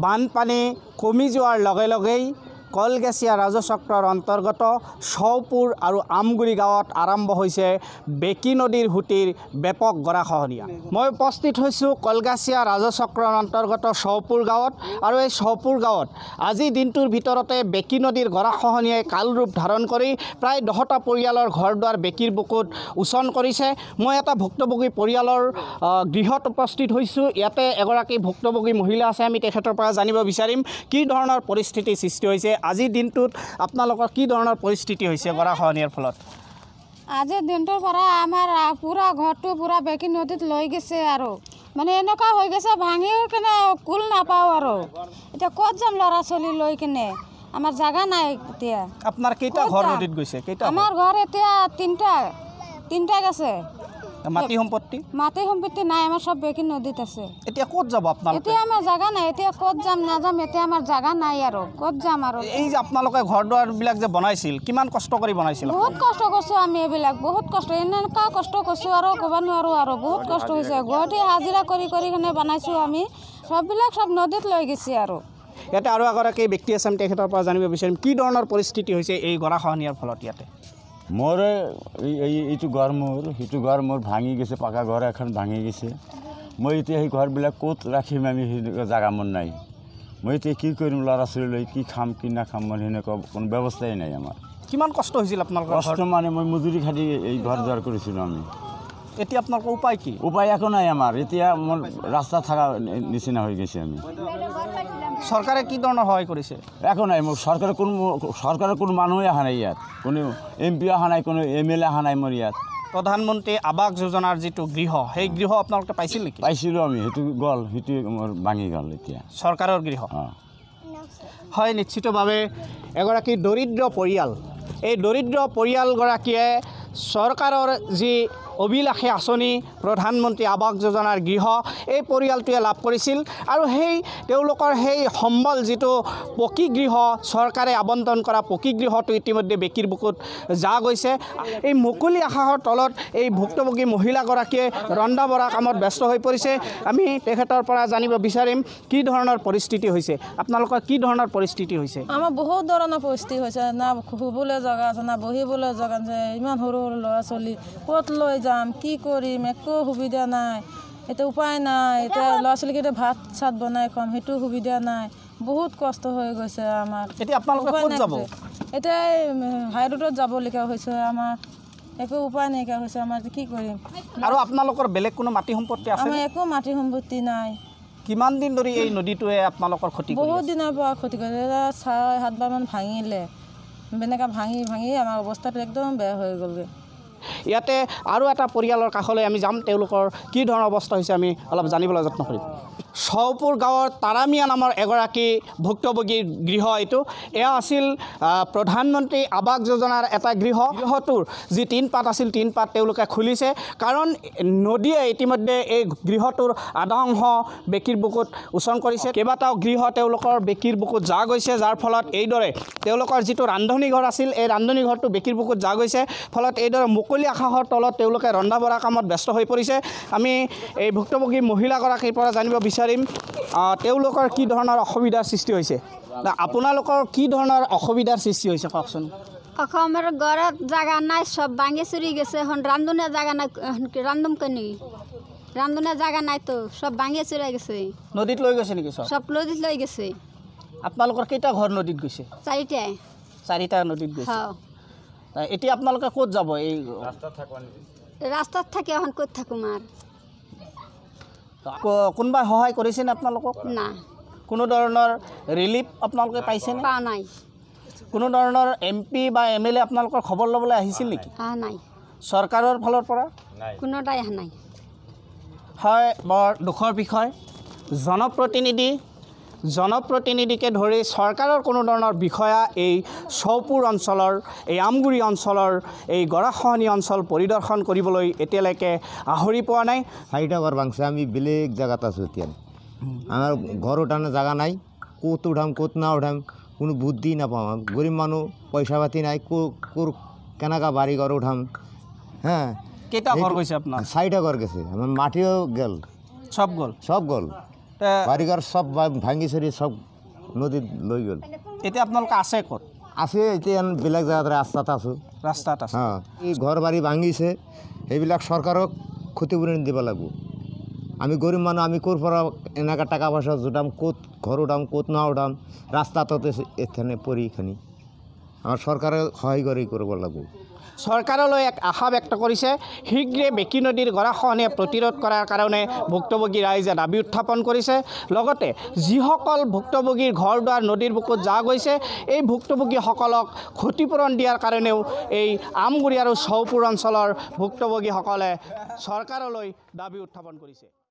বানপানী কমি যোৱাৰ লগে লগেই কলগেছিয়া ৰাজচক্ৰৰ অন্তৰ্গত শওপুৰ আৰু আমগুৰি গাঁৱত আৰম্ভ হৈছে বেকী নদীৰ সুঁতিৰ ব্যাপক গৰাখহনীয়া। মই উপস্থিত হৈছোঁ কলগেছিয়া ৰাজচক্ৰৰ অন্তৰ্গত শওপুৰ গাঁৱত আৰু এই শওপুৰ গাঁৱত আজি দিনটোৰ ভিতৰতে বেকী নদীৰ গৰাখহনীয়াই কাল ৰূপ ধাৰণ কৰি প্ৰায় 10টা পৰিয়ালৰ ঘৰ দুৱাৰ বেকীৰ বুকুত উচন কৰিছে। মই এটা ভুক্তভোগী পৰিয়ালৰ গৃহত উপস্থিত হৈছোঁ। ইয়াতে এগৰাকী ভুক্তভোগী মহিলা আছে, আমি তেখেতৰ পৰা জানিব বিচাৰিম কি ধৰণৰ পৰিস্থিতিৰ সৃষ্টি হৈছে। আজিৰ দিনটোত আপোনালোকৰ কি ধৰণৰ পৰিস্থিতি হৈছে গৰাখহনীয়াৰ ফলত? আজিৰ দিনটোৰ পৰা আমাৰ পুৰা ঘৰটো পুৰা বেকী নদীত লৈ গৈছে আৰু মানে এনেকুৱা হৈ গৈছে ভাঙিও কিনে কুল নাপাওঁ আৰু এতিয়া ক'ত যাম ল'ৰা ছোৱালী লৈ কিনে আমাৰ জাগা নাই। এতিয়া আপোনাৰ কেইটা ঘৰ নদীত গৈছে? কেইটা? আমাৰ ঘৰ এতিয়া তিনিটা গৈছে। মাটি সম্পত্তি নাই, আমাৰ সব বেকী নদীত আছে। এতিয়া ক'ত যাব আপোনালোকে? এতিয়া আমাৰ জাগা নাই, এতিয়া ক'ত যাম নাযাম, এতিয়া আমাৰ জাগা নাই আৰু ক'ত যাম আৰু। এই যে আপোনালোকে ঘৰ দুৱাৰবিলাক যে বনাইছিল কিমান কষ্ট কৰি বনাইছিল? বহুত কষ্ট কৰিছোঁ আমি, এইবিলাক বহুত কষ্ট, এনেকুৱা কষ্ট কৰিছোঁ আৰু ক'ব নোৱাৰোঁ আৰু বহুত কষ্ট হৈছে। গুৱাহাটী হাজিৰা কৰি কিনে বনাইছোঁ আমি, সববিলাক সব নদীত লৈ গৈছে আৰু। ইয়াতে আৰু এগৰাকী ব্যক্তি আছে, আমি তেখেতৰ পৰা জানিব বিচাৰিম কি ধৰণৰ পৰিস্থিতি হৈছে এই গৰাখহনীয়াৰ ফলত। ইয়াতে মোৰ এইটো ঘৰ সিটো ঘৰ মোৰ ভাঙি গৈছে, পাকা ঘৰ এখন ভাঙি গৈছে। মই এতিয়া সেই ঘৰবিলাক ক'ত ৰাখিম, আমি সেনেকুৱা জাগা মোৰ নাই। মই এতিয়া কি কৰিম, ল'ৰা ছোৱালী লৈ কি খাম কি নাখাম, মোৰ সেনেকুৱা কোনো ব্যৱস্থাই নাই আমাৰ। কিমান কষ্ট হৈছিল আপোনালোকৰ? কষ্ট মানে মই মজুৰি খাটি এই ঘৰ দুৱাৰ কৰিছিলোঁ আমি। এতিয়া আপোনালোকৰ উপায় কি? উপায় একো নাই আমাৰ, এতিয়া মোৰ ৰাস্তা থকা নিচিনা হৈ গৈছে। আমি চৰকাৰে কি ধৰণৰ সহায় কৰিছে? একো নাই, মোক চৰকাৰৰ কোনো মানুহে অহা নাই ইয়াত, কোনো MP অহা নাই, কোনো MLA অহা নাই মোৰ ইয়াত। প্ৰধানমন্ত্ৰী আৱাস যোজনাৰ যিটো গৃহ, সেই গৃহ আপোনালোকে পাইছিল নেকি? পাইছিলোঁ আমি, সেইটো গ'ল, সেইটো মোৰ ভাঙি গ'ল এতিয়া। চৰকাৰৰ গৃহ হয় নিশ্চিতভাৱে এগৰাকী দৰিদ্ৰ পৰিয়াল। এই দৰিদ্ৰ পৰিয়ালগৰাকীয়ে চৰকাৰৰ যি অভিলাষী আঁচনি প্ৰধানমন্ত্ৰী আৱাস যোজনাৰ গৃহ, এই পৰিয়ালটোৱে লাভ কৰিছিল আৰু তেওঁলোকৰ সেই সম্বল যিটো পকী গৃহ, চৰকাৰে আবণ্টন কৰা পকী গৃহটো ইতিমধ্যে বেকীৰ বুকুত যা গৈছে। এই মুকলি আকাশৰ তলত এই ভুক্তভোগী মহিলাগৰাকীয়ে ৰন্ধা বঢ়া কামত ব্যস্ত হৈ পৰিছে। আমি তেখেতৰ পৰা জানিব বিচাৰিম কি ধৰণৰ পৰিস্থিতি হৈছে। আপোনালোকৰ কি ধৰণৰ পৰিস্থিতি হৈছে? আমাৰ বহুত ধৰণৰ পৰিস্থিতি হৈছে, না শুবলৈ জেগা আছে, না বহিবলৈ জেগা আছে। ইমান সৰু সৰু ল'ৰা ছোৱালী ক'ত লৈ যাম, কি কৰিম, একো সুবিধা নাই। এতিয়া উপায় নাই, এতিয়া ল'ৰা ছোৱালীকেইটা ভাত চাত বনাই খুৱাম, সেইটো সুবিধা নাই। বহুত কষ্ট হৈ গৈছে আমাৰ। এতিয়া আপোনালোকে ক'ত যাব? এতিয়া হাই ৰোডত যাবলগীয়া হৈছে, আমাৰ একো উপায় নাইকিয়া হৈছে। আমাৰ কি কৰিম? আৰু আপোনালোকৰ বেলেগ কোনো মাটি সম্পত্তি আছে? আমাৰ একো মাটি সম্পত্তি নাই। কিমান দিন ধৰি এই নদীটোৱে আপোনালোকৰ ক্ষতি কৰিছে? বহুত দিনৰ পৰা ক্ষতি কৰিছে, 6-7 বাৰমান ভাঙিলে। এনেকৈ ভাঙি আমাৰ অৱস্থাটো একদম বেয়া হৈ গ'লগৈ। ইয়াতে আৰু এটা পৰিয়ালৰ কাষলৈ আমি যাম, তেওঁলোকৰ কি ধৰণৰ অৱস্থা হৈছে আমি অলপ জানিবলৈ যত্ন কৰিম। শওপুৰ গাঁৱৰ তাৰামিয়া নামৰ এগৰাকী ভুক্তভোগীৰ গৃহ এইটো। এয়া আছিল প্ৰধানমন্ত্ৰী আৱাস যোজনাৰ এটা গৃহটোৰ যি টিনপাত আছিল, টিনপাত তেওঁলোকে খুলিছে, কাৰণ নদীয়ে ইতিমধ্যে এই গৃহটোৰ আধা অংশ বেকীৰ বুকুত উচন কৰিছে। কেইবাটাও গৃহ তেওঁলোকৰ বেকীৰ বুকুত যা গৈছে, যাৰ ফলত এইদৰে তেওঁলোকৰ যিটো ৰান্ধনি ঘৰ আছিল, এই ৰান্ধনি ঘৰটো বেকীৰ বুকুত যা গৈছে। ফলত এইদৰে মুকলি আকাশৰ তলত তেওঁলোকে ৰন্ধা বঢ়া কামত ব্যস্ত হৈ পৰিছে। আমি এই ভুক্তভোগী মহিলাগৰাকীৰ পৰা জানিব বিচাৰিম তেওঁলোকৰ কি ধৰণৰ অসুবিধাৰ সৃষ্টি হৈছে। আপোনালোকৰ কি ধৰণৰ অসুবিধাৰ সৃষ্টি হৈছে কওকচোন। অসমৰ ঘৰত জাগা নাই, সব ভাঙি চুৰি গৈছে। এখন ৰান্ধনীয়া জাগা নাই, ৰান্ধম কেনি ৰান্ধনীয়া জাগা নাই, তো সব ভাঙি চুৰাই গৈছে। নদীত লৈ গৈছে নেকি? সব নদীত লৈ গৈছে। আপোনালোকৰ কেইটা ঘৰ নদীত গৈছে? 4টা নদীত গৈছে। এতিয়া আপোনালোকে ক'ত যাব? এই ৰাস্তাত থাকি এখন ক'ত থাকোঁ আৰু। কোনোবাই সহায় কৰিছেনে আপোনালোকক? না। কোনো ধৰণৰ ৰিলিফ আপোনালোকে পাইছেনে? পোৱা নাই। কোনো ধৰণৰ MP বা MLA আপোনালোকৰ খবৰ ল'বলৈ আহিছিল নেকি? নাই। চৰকাৰৰ ফালৰ পৰা কোনোটাই অহা নাই। হয়, বৰ দুখৰ বিষয়। জনপ্ৰতিনিধিকে ধৰি চৰকাৰৰ কোনো ধৰণৰ বিষয়া এই শওপুৰ অঞ্চলৰ, এই আমগুৰি অঞ্চলৰ এই গৰাখহনীয়া অঞ্চল পৰিদৰ্শন কৰিবলৈ এতিয়ালৈকে আহৰি পোৱা নাই। 4টা ঘৰ ভাঙছে, আমি বেলেগ জেগাত আছোঁ। এতিয়া আমাৰ ঘৰ উঠানোর জায়গা নাই, ক'ত উঠাম ক'ত না উঠাম কোনো বুদ্ধি নাপাওঁ। গরিব মানুষ, পয়সা পাতি নাই, কেনেকা বাড়ি ঘর উঠাম। হ্যাঁ, কেইটা ঘর গৈছে আপনার? 4টা ঘর গেছে, আমার মাটিও গেল, সব গল। সব গল। বাড়িঘর সব ভাঙি চুরি সব নদীত লৈ গ'ল। এতিয়া আপোনালোকে আছে ক'ত? আছে এতিয়া বেলেগ জেগাত ৰাস্তাত আছোঁ। ৰাস্তাত আছে। হা এই ঘৰ বাৰী ভাঙিছে সেইবিলাক চৰকাৰক ক্ষতিপূৰণ দিব লাগিব। আমি গৰীব মানুহ, আমি ক'ৰ পৰা এনেকুৱা টকা পইচা জোটাম, ক'ত ঘৰ উঠাম, ক'ত না উঠাম, ৰাস্তাতে এখানে পৰি খানি আমাৰ চৰকাৰে সহায় কৰি কৰিব লাগিব। চৰকাৰলৈ এক আশা ব্যক্ত কৰিছে, শীঘ্ৰে বেকী নদীৰ গৰাখহনীয়া প্ৰতিৰোধ কৰাৰ কাৰণে ভুক্তভোগী ৰাইজে দাবী উত্থাপন কৰিছে। লগতে যিসকল ভুক্তভোগীৰ ঘৰ দুৱাৰ নদীৰ বুকুত যা গৈছে, এই ভুক্তভোগীসকলক ক্ষতিপূৰণ দিয়াৰ কাৰণেও এই আমগুৰি আৰু চৌপুৰ অঞ্চলৰ ভুক্তভোগীসকলে চৰকাৰলৈ দাবী উত্থাপন কৰিছে।